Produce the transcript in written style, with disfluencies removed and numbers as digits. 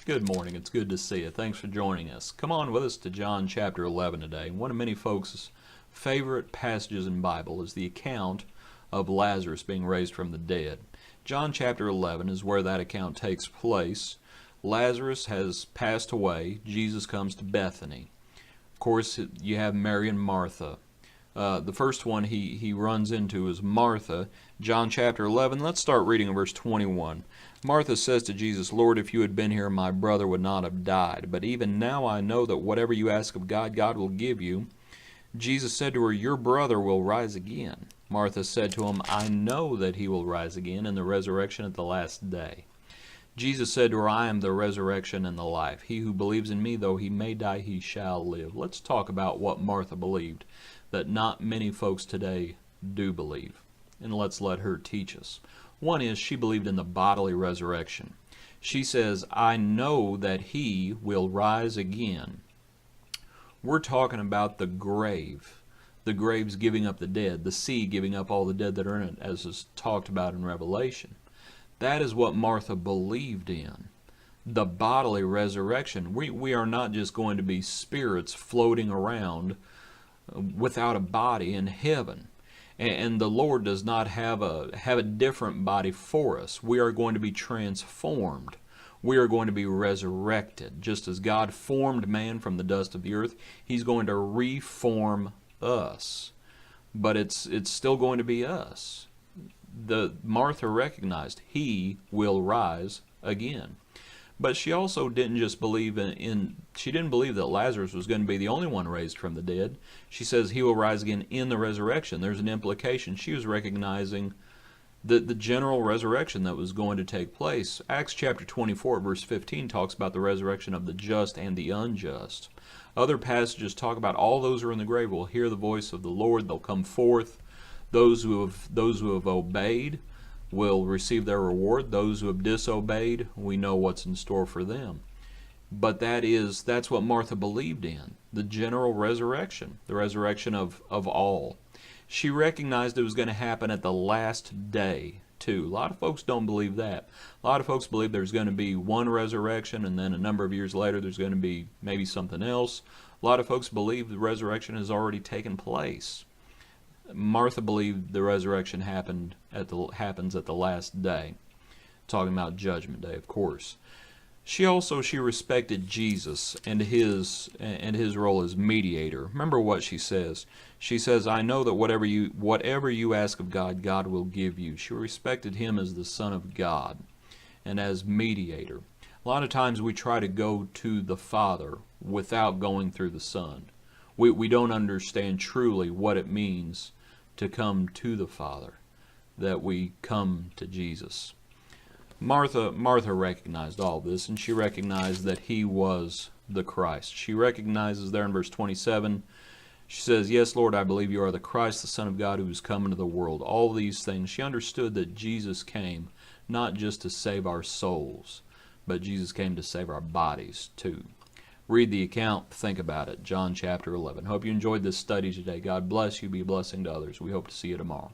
Good morning. It's good to see you. Thanks for joining us. Come on with us to John chapter 11 today. One of many folks' favorite passages in the Bible is the account of Lazarus being raised from the dead. John chapter 11 is where that account takes place. Lazarus has passed away. Jesus comes to Bethany. Of course, you have Mary and Martha. The first one he runs into is Martha. John chapter 11, let's start reading in verse 21. Martha says to Jesus, "Lord, if you had been here, my brother would not have died. But even now I know that whatever you ask of God, God will give you." Jesus said to her, "Your brother will rise again." Martha said to him, "I know that he will rise again in the resurrection at the last day." Jesus said to her, "I am the resurrection and the life. He who believes in me, though he may die, he shall live." Let's talk about what Martha believed that not many folks today do believe. And let's let her teach us. One is she believed in the bodily resurrection. She says, "I know that he will rise again." We're talking about the grave. The grave's giving up the dead, the sea giving up all the dead that are in it, as is talked about in Revelation. That is what Martha believed in. The bodily resurrection. We are not just going to be spirits floating around without a body in heaven. And the Lord does not have a different body for us. We are going to be transformed. We are going to be resurrected. Just as God formed man from the dust of the earth, He's going to reform us. But it's still going to be us. Martha recognized He will rise again. But she also didn't just believe she didn't believe that Lazarus was going to be the only one raised from the dead. She says he will rise again in the resurrection. There's an implication. She was recognizing the general resurrection that was going to take place. Acts chapter 24 verse 15 talks about the resurrection of the just and the unjust. Other passages talk about all those who are in the grave will hear the voice of the Lord. They'll come forth. Those who have obeyed will receive their reward. Those who have disobeyed, we know what's in store for them. But that's what Martha believed in, the general resurrection, the resurrection of all. She recognized it was going to happen at the last day, too. A lot of folks don't believe that. A lot of folks believe there's going to be one resurrection, and then a number of years later there's going to be maybe something else. A lot of folks believe the resurrection has already taken place. Martha believed the resurrection happens at the last day. Talking about Judgment Day, of course. She respected Jesus and his role as mediator. Remember what she says. She says, "I know that whatever you ask of God, God will give you." She respected him as the Son of God and as mediator. A lot of times we try to go to the Father without going through the Son. We don't understand truly what it means to come to the Father, that we come to Jesus. Martha recognized all this, and she recognized that he was the Christ. She recognizes there in verse 27, she says, "Yes, Lord, I believe you are the Christ, the Son of God, who is come into the world." All these things. She understood that Jesus came not just to save our souls, but Jesus came to save our bodies too. Read the account, think about it. John chapter 11. Hope you enjoyed this study today. God bless you. Be a blessing to others. We hope to see you tomorrow.